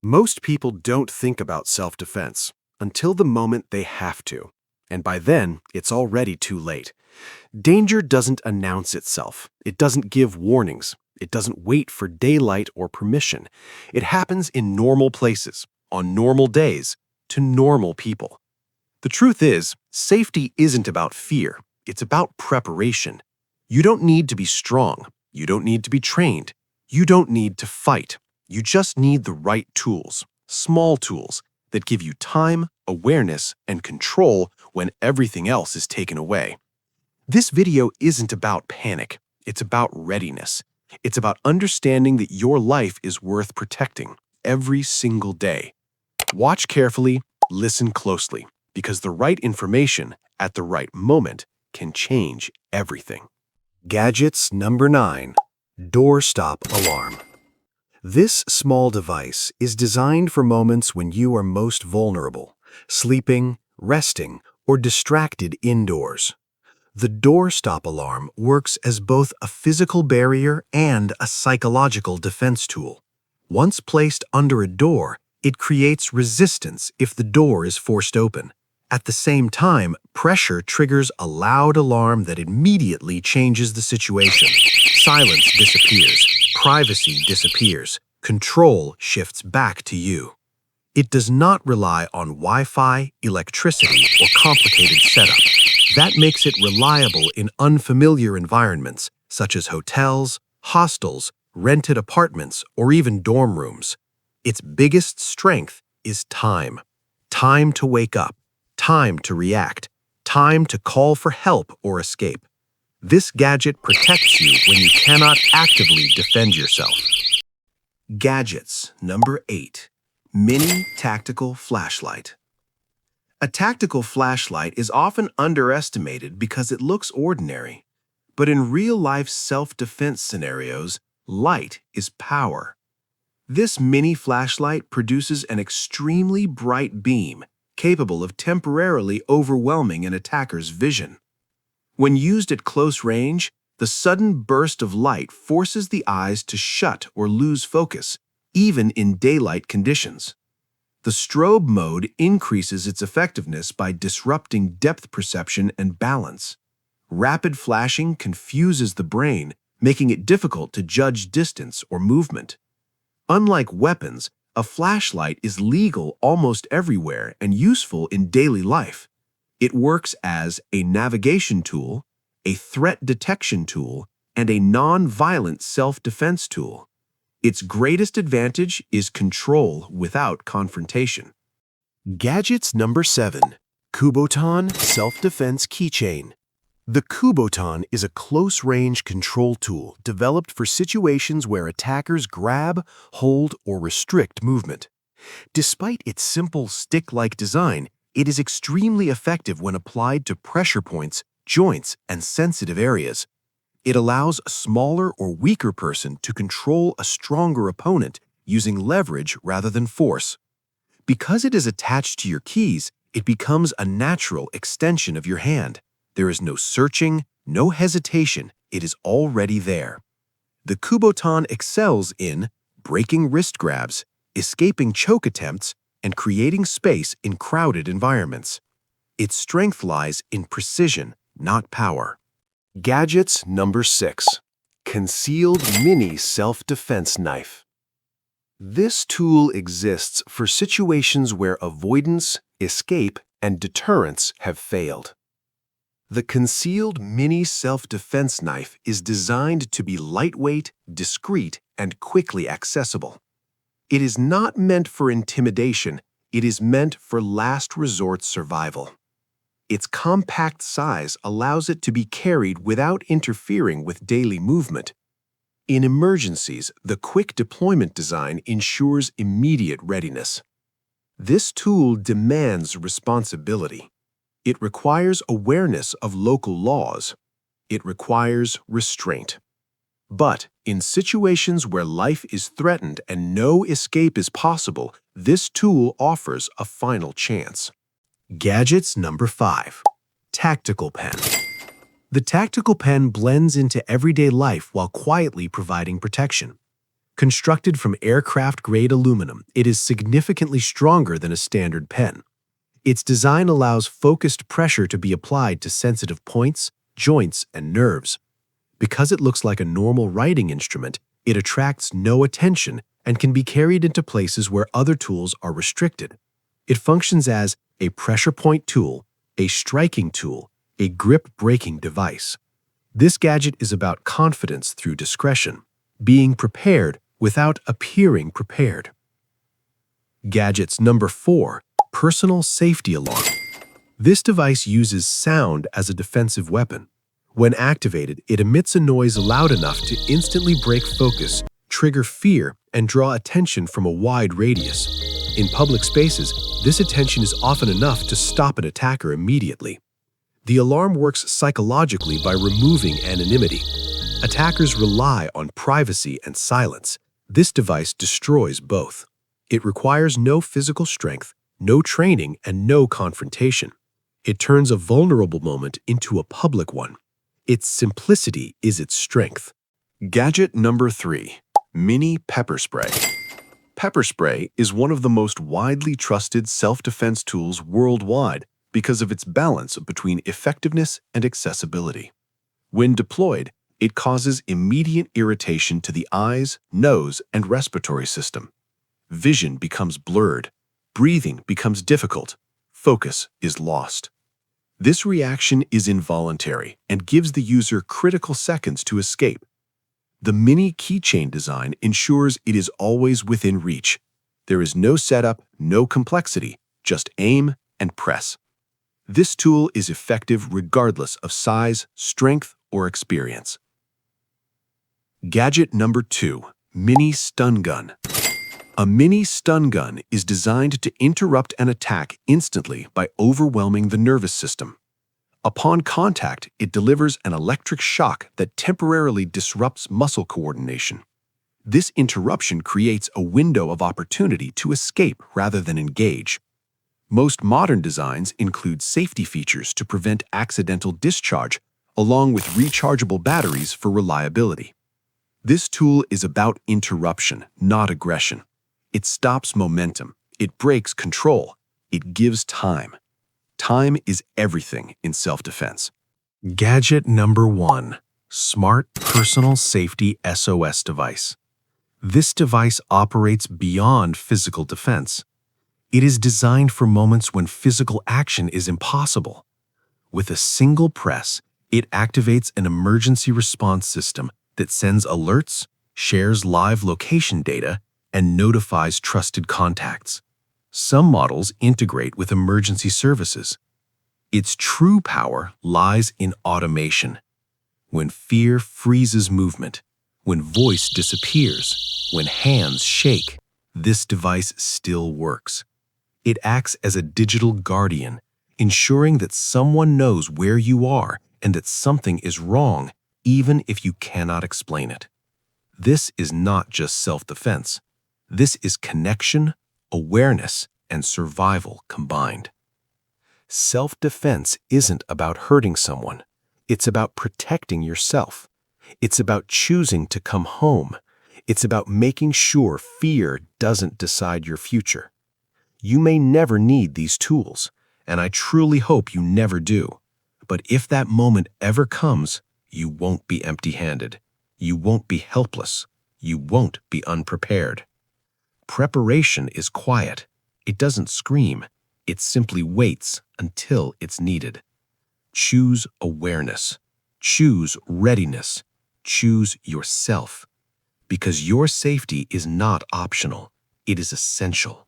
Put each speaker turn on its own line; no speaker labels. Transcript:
Most people don't think about self-defense until the moment they have to, and by then, it's already too late. Danger doesn't announce itself. It doesn't give warnings. It doesn't wait for daylight or permission. It happens in normal places, on normal days, to normal people. The truth is, safety isn't about fear. It's about preparation. You don't need to be strong. You don't need to be trained. You don't need to fight. You just need the right tools, small tools, that give you time, awareness, and control when everything else is taken away. This video isn't about panic. It's about readiness. It's about understanding that your life is worth protecting every single day. Watch carefully, listen closely, because the right information at the right moment can change everything. Gadgets number 9. Doorstop alarm. This small device is designed for moments when you are most vulnerable, sleeping, resting, or distracted indoors. The doorstop alarm works as both a physical barrier and a psychological defense tool. Once placed under a door, it creates resistance if the door is forced open. At the same time, pressure triggers a loud alarm that immediately changes the situation. Silence disappears. Privacy disappears. Control shifts back to you. It does not rely on Wi-Fi, electricity, or complicated setup. That makes it reliable in unfamiliar environments, such as hotels, hostels, rented apartments, or even dorm rooms. Its biggest strength is time. Time to wake up. Time to react. Time to call for help or escape. This gadget protects you when you cannot actively defend yourself. Gadgets number 8. Mini Tactical Flashlight. A tactical flashlight is often underestimated because it looks ordinary. But in real-life self-defense scenarios, light is power. This mini flashlight produces an extremely bright beam capable of temporarily overwhelming an attacker's vision. When used at close range, the sudden burst of light forces the eyes to shut or lose focus, even in daylight conditions. The strobe mode increases its effectiveness by disrupting depth perception and balance. Rapid flashing confuses the brain, making it difficult to judge distance or movement. Unlike weapons, a flashlight is legal almost everywhere and useful in daily life. It works as a navigation tool, a threat detection tool, and a non-violent self-defense tool. Its greatest advantage is control without confrontation. Gadgets number 7. Kubotan Self-Defense Keychain. The Kubotan is a close-range control tool developed for situations where attackers grab, hold, or restrict movement. Despite its simple stick-like design, it is extremely effective when applied to pressure points, joints, and sensitive areas. It allows a smaller or weaker person to control a stronger opponent using leverage rather than force. Because it is attached to your keys, it becomes a natural extension of your hand. There is no searching, no hesitation. It is already there. The Kubotan excels in breaking wrist grabs, escaping choke attempts, and creating space in crowded environments. Its strength lies in precision, not power. Gadgets number 6. Concealed Mini Self-Defense Knife. This tool exists for situations where avoidance, escape, and deterrence have failed. The concealed mini self-defense knife is designed to be lightweight, discreet, and quickly accessible. It is not meant for intimidation, it is meant for last resort survival. Its compact size allows it to be carried without interfering with daily movement. In emergencies, the quick deployment design ensures immediate readiness. This tool demands responsibility. It requires awareness of local laws. It requires restraint. But in situations where life is threatened and no escape is possible, this tool offers a final chance. Gadgets number 5. Tactical Pen. The tactical pen blends into everyday life while quietly providing protection. Constructed from aircraft-grade aluminum, it is significantly stronger than a standard pen. Its design allows focused pressure to be applied to sensitive points, joints, and nerves. Because it looks like a normal writing instrument, it attracts no attention and can be carried into places where other tools are restricted. It functions as a pressure point tool, a striking tool, a grip-breaking device. This gadget is about confidence through discretion, being prepared without appearing prepared. Gadgets number 4, personal safety alarm. This device uses sound as a defensive weapon. When activated, it emits a noise loud enough to instantly break focus, trigger fear, and draw attention from a wide radius. In public spaces, this attention is often enough to stop an attacker immediately. The alarm works psychologically by removing anonymity. Attackers rely on privacy and silence. This device destroys both. It requires no physical strength, no training, and no confrontation. It turns a vulnerable moment into a public one. Its simplicity is its strength. Gadget number 3, mini pepper spray. Pepper spray is one of the most widely trusted self-defense tools worldwide because of its balance between effectiveness and accessibility. When deployed, it causes immediate irritation to the eyes, nose, and respiratory system. Vision becomes blurred, breathing becomes difficult, focus is lost. This reaction is involuntary and gives the user critical seconds to escape. The mini keychain design ensures it is always within reach. There is no setup, no complexity, just aim and press. This tool is effective regardless of size, strength, or experience. Gadget number 2, mini stun gun. A mini stun gun is designed to interrupt an attack instantly by overwhelming the nervous system. Upon contact, it delivers an electric shock that temporarily disrupts muscle coordination. This interruption creates a window of opportunity to escape rather than engage. Most modern designs include safety features to prevent accidental discharge, along with rechargeable batteries for reliability. This tool is about interruption, not aggression. It stops momentum. It breaks control. It gives time. Time is everything in self-defense. Gadget number 1, Smart Personal Safety SOS Device. This device operates beyond physical defense. It is designed for moments when physical action is impossible. With a single press, it activates an emergency response system that sends alerts, shares live location data, and notifies trusted contacts. Some models integrate with emergency services. Its true power lies in automation. When fear freezes movement, when voice disappears, when hands shake, this device still works. It acts as a digital guardian, ensuring that someone knows where you are and that something is wrong, even if you cannot explain it. This is not just self-defense. This is connection, awareness, and survival combined. Self-defense isn't about hurting someone. It's about protecting yourself. It's about choosing to come home. It's about making sure fear doesn't decide your future. You may never need these tools, and I truly hope you never do. But if that moment ever comes, you won't be empty-handed. You won't be helpless. You won't be unprepared. Preparation is quiet. It doesn't scream. It simply waits until it's needed. Choose awareness. Choose readiness. Choose yourself. Because your safety is not optional. It is essential.